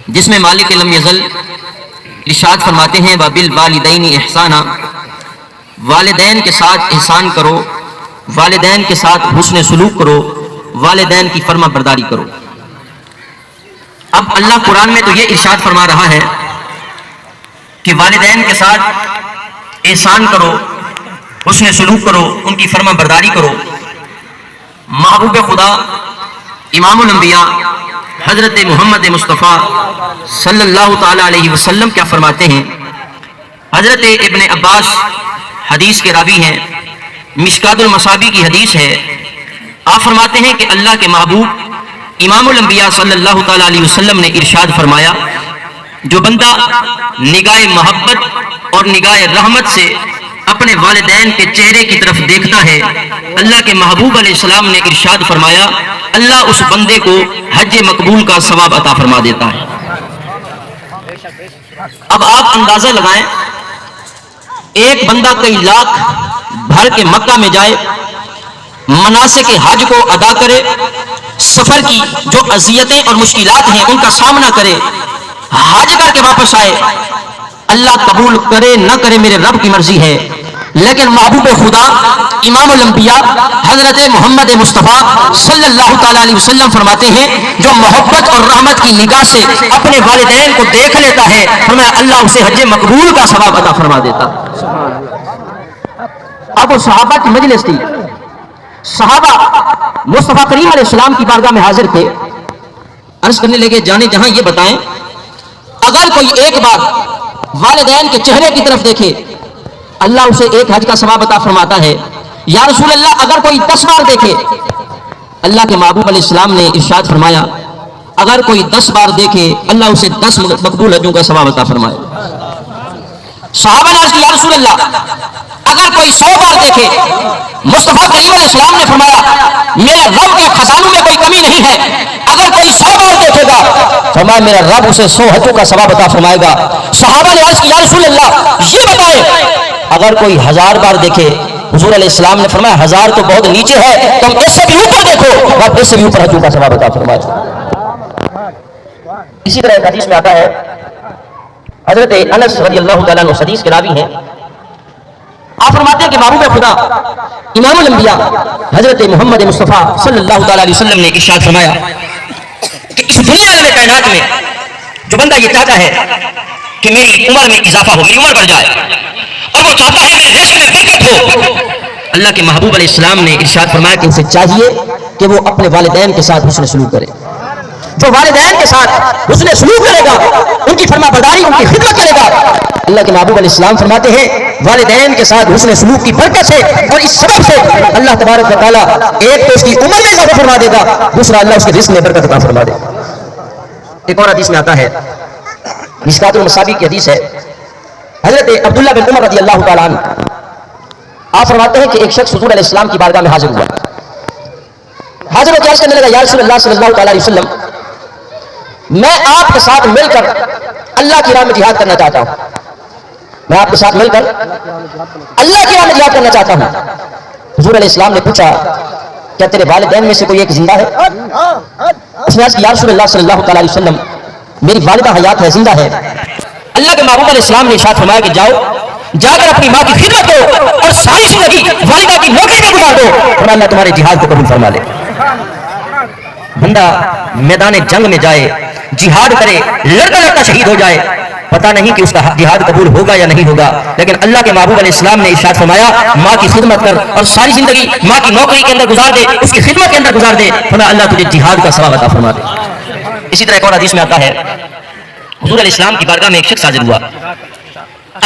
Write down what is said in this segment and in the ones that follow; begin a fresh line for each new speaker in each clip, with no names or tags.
جس میں مالک لم یزل ارشاد فرماتے ہیں وَبِالْوَالِدَيْنِ احسانا، والدین کے ساتھ احسان کرو، والدین کے ساتھ حسن سلوک کرو، والدین کی فرما برداری کرو۔ اب اللہ قرآن میں تو یہ ارشاد فرما رہا ہے کہ والدین کے ساتھ احسان کرو، حسن سلوک کرو، ان کی فرما برداری کرو۔ محبوب خدا امام الانبیاء حضرت محمد مصطفیٰ صلی اللہ تعالی علیہ وسلم کیا فرماتے ہیں؟ حضرت ابن عباس حدیث کے راوی ہیں، مشکات المصابیح کی حدیث ہے۔ آپ فرماتے ہیں کہ اللہ کے محبوب امام الانبیاء صلی اللہ تعالی علیہ وسلم نے ارشاد فرمایا، جو بندہ نگاہ محبت اور نگاہ رحمت سے اپنے والدین کے چہرے کی طرف دیکھتا ہے، اللہ کے محبوب علیہ السلام نے ارشاد فرمایا اللہ اس بندے کو حج مقبول کا ثواب عطا فرما دیتا ہے۔ اب آپ اندازہ لگائیں، ایک بندہ کئی لاکھ بھر کے مکہ میں جائے، مناسک حج کو ادا کرے، سفر کی جو اذیتیں اور مشکلات ہیں ان کا سامنا کرے، حج کر کے واپس آئے، اللہ قبول کرے نہ کرے میرے رب کی مرضی ہے، لیکن محبوب خدا امام الانبیاء حضرت محمد مصطفیٰ صلی اللہ تعالی علیہ وسلم فرماتے ہیں جو محبت اور رحمت کی نگاہ سے اپنے والدین کو دیکھ لیتا ہے، فرمایا اللہ اسے حج مقبول کا ثواب عطا فرما دیتا۔ اب وہ صحابہ کی مجلس تھی، صحابہ مصطفیٰ کریم علیہ السلام کی بارگاہ میں حاضر تھے، عرض کرنے لگے جانے جہاں یہ بتائیں اگر کوئی ایک بار والدین کے چہرے کی طرف دیکھے اللہ اسے ایک حج کا ثواب عطا فرماتا ہے، یا رسول اللہ اگر کوئی 10 بار دیکھے؟ اللہ کے محبوب علیہ السلام نے ارشاد فرمایا اگر کوئی 10 بار دیکھے اللہ اسے 10 مقبول حجوں کا ثواب عطا فرمائے۔ صحابہ نے عرض کیا یا رسول اللہ اگر کوئی 100 بار دیکھے؟ مصطفیٰ کریم علیہ السلام نے فرمایا میرے رب کے خزانوں میں کوئی کمی نہیں ہے، اگر کوئی 100 بار دیکھے گا فرمایا میرا رب اسے 100 حجوں کا ثواب عطا فرمائے گا۔ صحابہ نے عرض کیا یا رسول اللہ یہ بتائیں اگر کوئی 1000 بار دیکھے؟ حضور علیہ السلام نے فرمایا 1000 تو بہت نیچے ہے، تم اس سے بھی اوپر دیکھو، رب اس سے بھی اوپر حجوں کا ثواب عطا فرمائے۔ اسی طرح ایک حدیث میں آتا ہے، حضرت انس رضی اللہ تعالیٰ عنہ حدیث کے راوی ہیں، آپ فرماتے ہیں کہ محبوب خدا امام الانبیاء حضرت محمد مصطفیٰ صلی اللہ تعالی علیہ وسلم نے ارشاد فرمایا کہ اس دنیا میں کائنات میں جو بندہ یہ چاہتا ہے کہ میری عمر میں اضافہ ہو، میری عمر بڑھ جائے، اور وہ چاہتا ہے میرے رزق میں برکت ہو، اللہ کے محبوب علیہ السلام نے ارشاد فرمایا کہ اسے چاہیے کہ وہ اپنے والدین کے ساتھ حسن سلوک کرے۔ جو والدین کے ساتھ حسن سلوک کرے گا، ان کی فرما برداری، ان کی خدمت کرے گا، اللہ کے محبوب علیہ السلام فرماتے ہیں والدین کے ساتھ حسن سلوک کی برکت سے اور اس سبب سے اللہ تبارک و تعالیٰ ایک تو اس کی عمر میں اضافہ فرما دے گا، دوسرا اللہ اس کے رزق میں برکت عطا فرما دے گا۔ ایک اور حدیث میں آتا ہے، مشکات المصابیح کی حدیث ہے، حضرت عبداللہ بن عمر رضی اللہ تعالیٰ عنہ آپ فرماتے ہیں کہ ایک شخص حضور علیہ السلام کی بارگاہ میں حاضر ہوا، حاضر ہو کے عرض کرنے لگا یا رسول اللہ صلی اللہ تعالیٰ علیہ وسلم میں آپ کے ساتھ مل کر اللہ کی راہ میں جہاد کرنا چاہتا ہوں، میں آپ کے ساتھ مل کر اللہ کی راہ میں جہاد کرنا چاہتا ہوں۔ حضور علیہ السلام نے پوچھا کیا تیرے والدین میں سے کوئی ایک زندہ ہے؟ اس نے عرض کیا یا رسول اللہ صلی اللہ تعالیٰ علیہ وسلم میری والدہ حیات ہے، زندہ ہے۔ اللہ کے محبوب علیہ السلام نے ارشاد فرمایا کہ جاؤ جا کر اپنی ماں کی خدمت کرو اور ساری زندگی والدہ کی نوکری میں گزار دو، اور اللہ تمہارے جہاد کو قبول فرما لے۔ بندہ میدان جنگ میں جائے، جہاد کرے، لڑتا لڑتا شہید ہو جائے، پتہ نہیں کہ اس کا جہاد قبول ہوگا یا نہیں ہوگا، لیکن اللہ کے محبوب علیہ السلام نے ارشاد فرمایا ماں کی خدمت کر اور ساری زندگی ماں کی نوکری کے اندر گزار دے، اس کی خدمت کے اندر گزار دے، فرمایا اللہ تجھے جہاد کا ثواب عطا فرما دے۔ اسی طرح ایک اور حدیث میں آتا ہے، حضور علیہ السلام کی بارگاہ میں ایک شخص حاضر ہوا،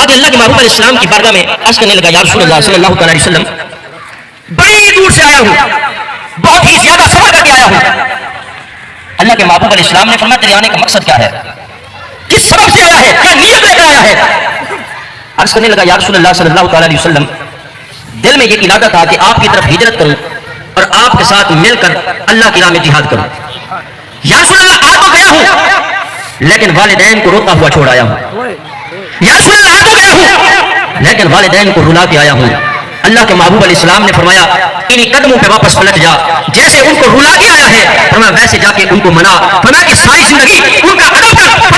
آج اللہ کے محبوب علیہ السلام کی بارگاہ میں عرض کرنے لگا یا رسول اللہ صلی اللہ تعالی علیہ وسلم بڑی دور سے آیا ہوں، بہت ہی زیادہ سفر کر کے آیا ہوں۔ اللہ کے محبوب علیہ السلام نے فرمایا تیرے آنے کا مقصد کیا ہے، کس سبب سے آیا ہے، کیا نیت لے کر آیا ہے؟ عرض کرنے لگا یا رسول اللہ صلی اللہ تعالی علیہ وسلم دل میں یہ ارادہ تھا کہ آپ کی طرف ہجرت کروں اور آپ کے ساتھ مل کر اللہ کی راہ میں جہاد کروں۔ یا رسول اللہ آ تو گیا ہوں لیکن والدین کو روتا ہوا چھوڑ آیا ہوں، یا رسول اللہ آ تو گیا ہوں لیکن والدین کو رلا کے آیا ہوں۔ اللہ کے محبوب علیہ السلام نے فرمایا انہی قدموں پہ واپس پلٹ جا، جیسے ان کو رلا کے آیا ہے فرمایا ویسے جا کے ان کو منا، فرمایا کہ ساری زندگی ان کا ادب کر،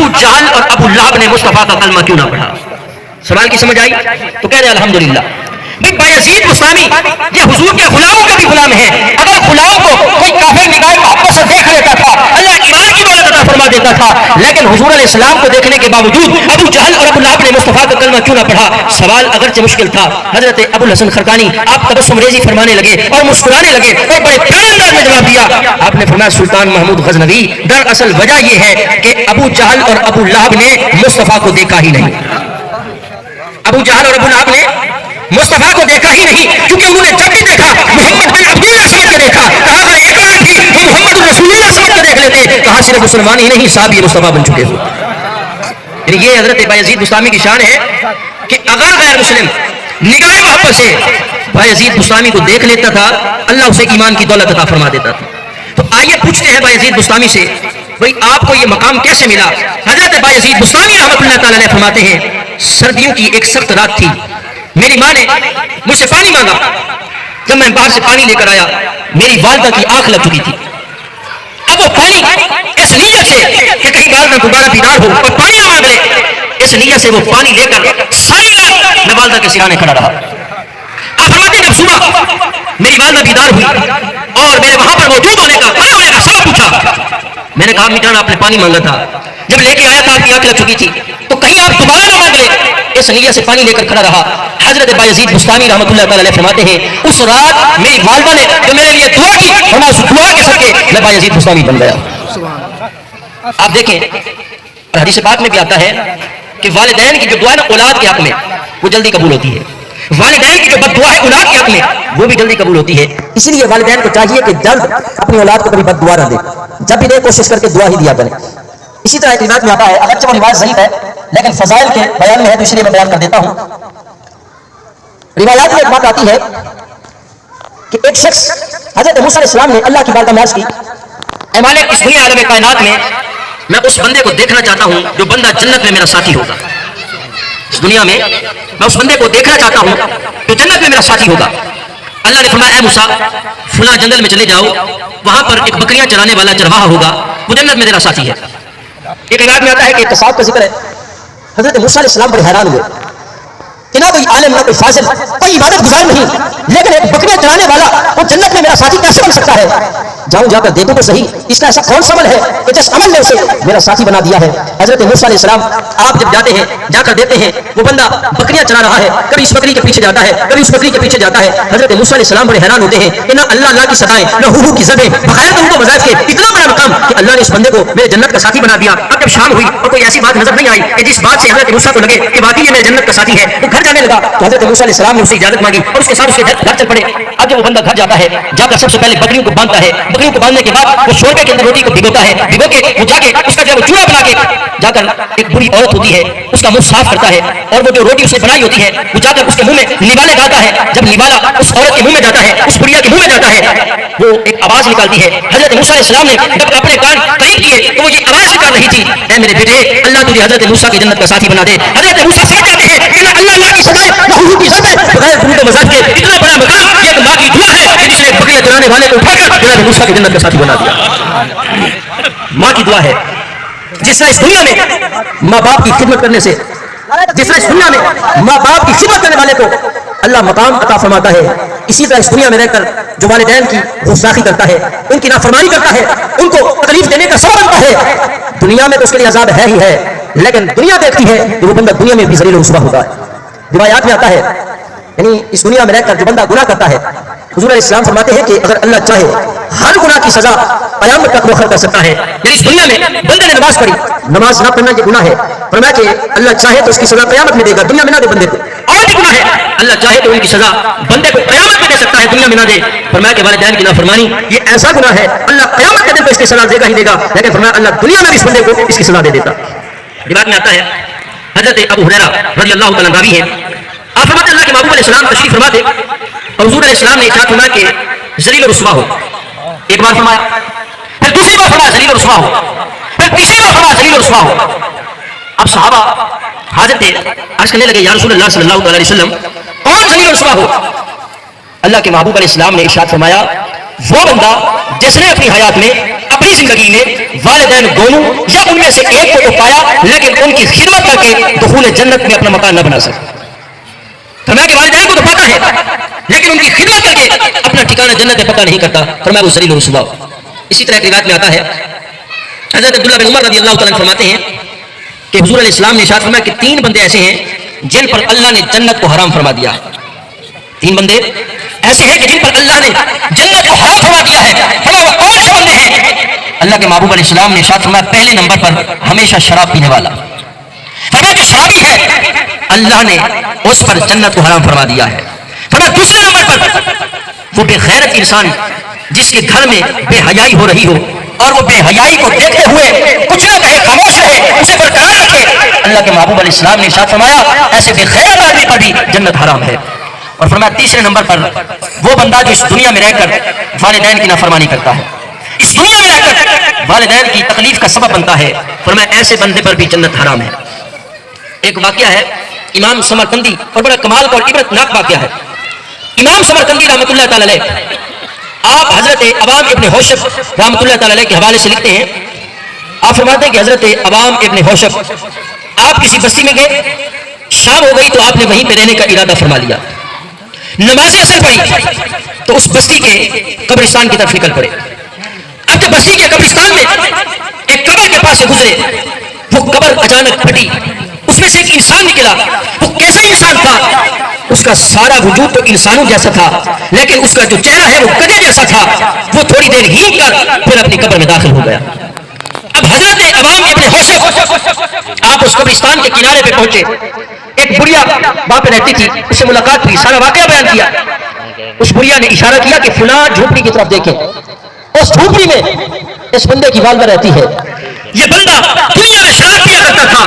ابو جہل اور ابو لہب نے مصطفیٰ کا کلمہ کیوں نہ پڑھا؟ سوال کی سمجھ آئی؟ تو کہہ رہے الحمدللہ۔ بھئی بایزید بستامی یہ حضور کے غلاموں کا بھی غلام ہے، اگر غلام کو کوئی کافر نگاہ محبت سے دیکھ لیتا تھا اللہ ایمان کی دولت عطا فرما دیتا تھا، لیکن حضور علیہ السلام کو دیکھنے کے باوجود ابو جہل اور ابو لہب نے مصطفیٰ کا کلمہ کیوں نہ پڑھا؟ سوال اگرچہ مشکل تھا، حضرت ابو الحسن خرقانی آپ تبسم ریزی فرمانے لگے اور مسکرانے لگے اور بڑے پیارے انداز میں جواب دیا۔ آپ نے فرمایا سلطان محمود غزنوی، دراصل وجہ یہ ہے کہ ابو جہل اور ابو لہب نے مصطفیٰ کو دیکھا ہی نہیں۔ ابو جہل اور ابو لہب نے مصطفیٰ کو دیکھا ہی نہیں، کیونکہ انہوں نے جب بھی دیکھا محمد بن عبداللہ سمجھ کے دیکھا، کہا اگر ایک بار بھی وہ محمد رسول اللہ سمجھ کے دیکھ لیتے، کہا صرف مسلمان ہی نہیں صاحب یہ مصطفیٰ بن چکے ہوئے۔ یعنی یہ حضرت بایزید بستامی کی شان ہے کہ اگر غیر مسلم نگاہ محبت سے بایزید بستامی کو دیکھ لیتا تھا اللہ اسے ایمان کی دولت عطا فرما دیتا تھا۔ تو آئیے پوچھتے ہیں بایزید بستامی سے، بھئی آپ کو یہ مقام کیسے ملا؟ حضرت بایزید بستامی رحمۃ اللہ تعالی علیہ فرماتے ہیں سردیوں کی ایک سخت رات تھی، میری ماں نے مجھ سے پانی مانگا، جب میں باہر سے پانی لے کر آیا میری والدہ کی آنکھ لگ چکی تھی۔ اب وہ پانی اس نیت سے کہ کہیں والدہ دوبارہ بیدار ہو اور پانی نہ مانگ لے، اس نیت سے وہ پانی لے کر ساری رات میں والدہ کے سرانے کھڑا رہا۔ آپ فرماتے ہیں جب صبح میری والدہ بیدار ہوئی اور میرے وہاں پر موجود ہونے کا کھڑا ہونے کا سبب پوچھا، میں نے کہا امی جان آپ نے پانی مانگا تھا، جب لے کے آیا تھا آپ کی آنکھ لگ چکی تھی تو کہیں آپ دوبارہ نہ مانگ لے، اس نیت سے پانی لے کر کھڑا رہا۔ حضرت بایزید بستامی رحمۃ اللہ تعالی علیہ فرماتے ہیں اس رات میری والدہ نے جو میرے لیے دعا کی اور اس دعا کے صدقے میں بایزید بستامی بن گیا۔ آپ دیکھیں حدیث پاک میں بھی آتا ہے کہ والدین کی جو دعا ہے نا اولاد کے حق میں وہ جلدی قبول ہوتی ہے، والدین کی جو بد دعا ہے اولاد کے حق میں وہ بھی جلدی قبول ہوتی ہے۔ اسی لیے والدین کو چاہیے کہ جلد اپنی اولاد کو کبھی بد دعا نہ دے، جب بھی دے کوشش کر کے دعا ہی دیا کرے۔ اسی طرح ایک روایت میں آتا ہے، اگرچہ وہ روایت ضعیف ہے لیکن فضائل کے بیان میں ہے تو اس لیے میں بیان کر دیتا ہوں۔ روایات میں ایک بات آتی ہے کہ ایک شخص حضرت موسیٰ علیہ السلام نے اللہ کی بارگاہ میں عرض کی، اے مالک اس دنیا عالم کائنات میں اس بندے کو دیکھنا چاہتا ہوں جو بندہ جنت میں میرا ساتھی ہوگا۔ اس دنیا میں اس بندے کو دیکھنا چاہتا ہوں جو جنت میں میرا ساتھی ہوگا۔ اللہ نے فرمایا اے موسیٰ فلاں جنگل میں چلے جاؤ، وہاں پر ایک بکریاں چرانے والا چرواہا ہوگا، وہ جنت میں تیرا ساتھی ہے۔ ایک روایت میں آتا ہے کہ اقتصاد کا ذکر ہے، حضرت موسیٰ علیہ السلام بڑے حیران ہوئے کہ نہ کوئی عالم نہ کوئی فاضل کوئی عبادت گزار نہیں، لیکن ایک بکریاں چرانے والا وہ جنت میں میرا ساتھی کیسے بن سکتا ہے؟ جاؤں جا کر دیکھوں تو صحیح اس کا ایسا کون سا عمل ہے کہ جس عمل نے اسے میرا ساتھی بنا دیا ہے۔ حضرت موسیٰ علیہ السلام آپ جب جاتے ہیں جا کر دیتے ہیں وہ بندہ بکریاں چرا رہا ہے، کبھی اس بکری کے پیچھے جاتا ہے کبھی اس بکری کے پیچھے جاتا ہے۔ حضرت موسیٰ علیہ السلام بڑے حیران ہوتے ہیں کہ نہ اللہ کی صدائیں نہ ہو کی زدیں بغیر ان کو وظائف کے اتنا بڑا مقام کہ اللہ نے اس بندے کو میرے جنت کا ساتھی بنا دیا۔ اب جب شام ہوئی اور کوئی ایسی بات نظر نہیں آئی کہ جس بات سے حضرت موسیٰ کو لگے کہ واقعی یہ میرے جنت کا ساتھی ہے، وہ گھر جانے لگا تو حضرت موسیٰ علیہ السلام نے اسے اجازت مانگی اور اس کے ساتھ اس کے گھر چل پڑے۔ اب جب وہ بندہ گھر جاتا ہے جا کر سب سے پہلے بکریوں کو باندھتا ہے، بکریوں کو باندھنے کے بعد وہ شوربے کے اندر روٹی کو بھگوتا ہے، بھگو کے وہ جا کے اس کا جو چولہا بنا کے جا کر ایک بری عورت ہوتی ہے اس کا منہ صاف کرتا ہے اور وہ جو روٹی اسے بنائی ہوتی ہے وہ جا کر اس کے منہ میں نوالے ڈالتا ہے۔ جب نوالا اس عورت کے منہ میں جاتا ہے اس بڑھیا کے منہ میں جاتا ہے وہ ایک آواز نکالتی ہے۔ حضرت موسیٰ علیہ السلام نے جب اپنے کان قریب کیے تو وہ یہ آواز نکال رہی تھی، اے میرے بیٹے اللہ تجھے حضرت موسیٰ کی جنت کا ساتھی بنا دے۔ حضرت موسیٰ سمجھ جاتے ہیں کہ نہ اللہ کی سزائے نہ حضور کی سزائے بغیر درود و مزاج کے اتنا بڑا مقام یہ اللہ کی دعا ہے کہ جس نے بکریاں چرانے والے کو اٹھا کر حضرت موسیٰ کی جنت کا ساتھی بنا دیا۔ ماں کی دعا ہے، جس طرح اس دنیا میں ماں باپ کی خدمت کرنے سے جس طرح اس دنیا میں ماں باپ کی خدمت کرنے والے کو اللہ مقام عطا فرماتا ہے، اسی طرح اس دنیا میں رہ کر جو والدین کی گستاخی کرتا ہے ان کی نافرمانی کرتا ہے ان کو تکلیف دینے کا سبب بنتا ہے، دنیا میں تو اس کے لیے عذاب ہے ہی ہے، لیکن دنیا دیکھتی ہے کہ وہ بندہ دنیا میں بھی ذلیل و رسوا ہوتا ہے۔ روایات میں آتا ہے یعنی اس دنیا میں رہ کر جو بندہ گناہ کرتا ہے حضور علیہ السلام فرماتے ہیں کہ اگر اللہ چاہے ہر گناہ کی سزا قیامت تک مؤخر کر سکتا ہے۔ یعنی اس دنیا میں بندے نے نماز پڑھی، نماز نہ پڑھنا یہ گناہ ہے، فرمایا کہ اللہ چاہے تو اس کی سزا قیامت میں دے گا، دنیا میں نہ دے بندے کو۔ اور بھی گناہ ہے اللہ چاہے تو ان کی سزا بندے کو قیامت میں دے سکتا ہے، دنیا میں نہ دے۔ فرمایا کہ والدین کی نافرمانی یہ ایسا گناہ ہے اللہ قیامت کے دن کو اس کی سزا دے گا ہی دے گا، لیکن فرمایا اللہ دنیا میں بھی اس بندے کو اس کی سزا دے دیتا۔ روایت میں آتا ہے حضرت ابو ہریرہ رضی اللہ تعالیٰ راوی ہے، آپ فرماتے اللہ کے محبوب علیہ السلام تشریف فرماتے اور حضور علیہ السلام نے ارشاد فرمایا کہ ذلیل و رسوا ہو، ایک بار فرمایا پھر دوسری بار فرمایا ذلیل و رسوا ہو، پھر تیسری بار فرمایا ذلیل و رسوا ہو۔ اب صحابہ حاضر تھے، عرض کرنے لگے یا رسول اللہ صلی اللہ علیہ وسلم کون ذلیل و رسوا ہو؟ اللہ کے محبوب علیہ السلام نے ارشاد فرمایا وہ بندہ جس نے اپنی حیات میں اپنی زندگی میں والدین دونوں یا ان میں سے ایک کو تو پایا لیکن ان کی خدمت کر کے دخول جنت میں اپنا مکان نہ بنا سکے. فرمایا کہ والدین کو تو پتا ہے لیکن ان کی خدمت کر کے اپنا ٹھکانہ جنت میں پتا نہیں کرتا. فرمایا وہ ذلیل و رسوا. اسی طرح روایت میں آتا ہے حضرت عبداللہ بن عمر رضی اللہ تعالیٰ فرماتے ہیں کہ حضور علیہ السلام نے ارشاد فرمایا کہ 3 بندے ایسے ہیں جن پر اللہ نے جنت کو حرام فرما دیا ہے. 3 بندے ایسے ہیں کہ جن پر اللہ نے جنت کو حرام فرما دیا ہے. فرمایا وہ کون سے بندے ہیں؟ اللہ کے محبوب علیہ السلام نے ارشاد فرمایا پہلے نمبر پر ہمیشہ شراب پینے والا. فرمایا جو شرابی ہے اللہ نے اس پر جنت کو حرام فرما دیا ہے. فرمایا دوسرے نمبر پر وہ بے غیرت انسان جس کے گھر میں بے حیائی ہو رہی ہو اور وہ بے حیائی کو دیکھتے ہوئے کچھ نہ کہے خاموش رہے اسے برقرار رکھے. اللہ کے محبوب علیہ السلام نے ارشاد فرمایا ایسے بے غیرت آدمی پر بھی جنت حرام ہے. اور فرمایا تیسرے نمبر پر وہ بندہ جو اس دنیا میں رہ کر والدین کی نافرمانی کرتا ہے, اس دنیا میں رہ کر والدین کی تکلیف کا سبب بنتا ہے. فرمایا ایسے بندے پر بھی جنت حرام ہے. ایک واقعہ ہے امام سمرقندی اور بڑا کمال کا اور عبرت ناک واقعہ ہے. امام سمرقندی رحمۃ اللہ تعالی علیہ آپ حضرت عوام ابن ہوشب رحمۃ اللہ تعالی علیہ کے حوالے سے لکھتے ہیں. آپ فرماتے ہیں کہ حضرت عوام ابن ہوشب آپ کسی بستی میں گئے, شام ہو گئی تو آپ نے وہیں پہ رہنے کا ارادہ فرما لیا. نماز اثر پڑھی تو اس بستی کے قبرستان کی طرف نکل پڑے. اب جب بستی کے قبرستان میں ایک قبر کے پاس سے گزرے, وہ قبر اچانک پھٹی, اس میں سے ایک انسان نکلا. وہ کیسا انسان تھا؟ اس کا سارا وجود تو انسانوں جیسا تھا لیکن اس کا جو چہرہ ہے وہ گدھے جیسا تھا. وہ تھوڑی دیر ہینگ کر پھر اپنی قبر میں داخل ہو گیا. اب حضرت عوام ابن ہوشب آپ اس قبرستان کے کنارے پہ پہنچے. ایک بڑھیا وہاں پہ رہتی تھی, اس سے ملاقات ہوئی, سارا واقعہ بیان کیا. اس بڑھیا نے اشارہ کیا کہ فلاں جھوپڑی کی طرف دیکھیں, اس جھوپڑی میں اس بندے کی والدہ رہتی ہے. یہ بندہ دنیا میں شراب پیا کرتا تھا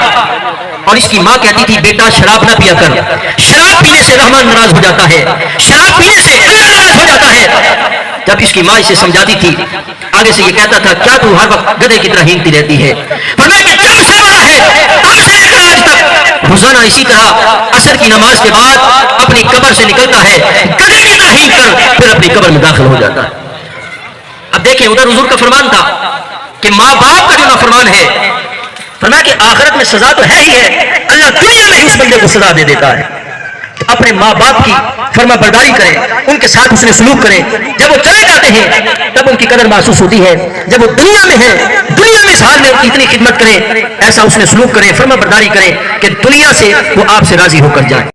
اور اس کی ماں کہتی تھی بیٹا شراب نہ پیا کر, شراب پینے سے رحمان ناراض ہو جاتا ہے, شراب پینے سے اللہ ناراض ہو جاتا ہے. جب اس کی ماں اسے سمجھاتی تھی آگے سے یہ کہتا تھا کیا تو ہر وقت گدھے کی طرح ہینگتی رہتی ہے. فرمایا کہ جب سے بڑا ہے تب سے لے کر آج تک روزانہ اسی طرح عصر کی نماز کے بعد اپنی قبر سے نکلتا ہے, گدھے کی طرح ہینگ کر پھر اپنی قبر میں داخل ہو جاتا ہے. اب دیکھیں ادھر حضور کا فرمان تھا کہ ماں باپ کا جو نافرمان ہے, فرمایا کہ آخرت میں سزا تو ہے ہی ہے, اللہ دنیا میں ہی اس بندے کو سزا دے دیتا ہے. تو اپنے ماں باپ کی فرما برداری کریں, ان کے ساتھ اس نے سلوک کریں. جب وہ چلے جاتے ہیں تب ان کی قدر محسوس ہوتی ہے. جب وہ دنیا میں ہیں دنیا میں اس حال میں ان کی اتنی خدمت کریں, ایسا اس نے سلوک کریں, فرما برداری کریں کہ دنیا سے وہ آپ سے راضی ہو کر جائیں.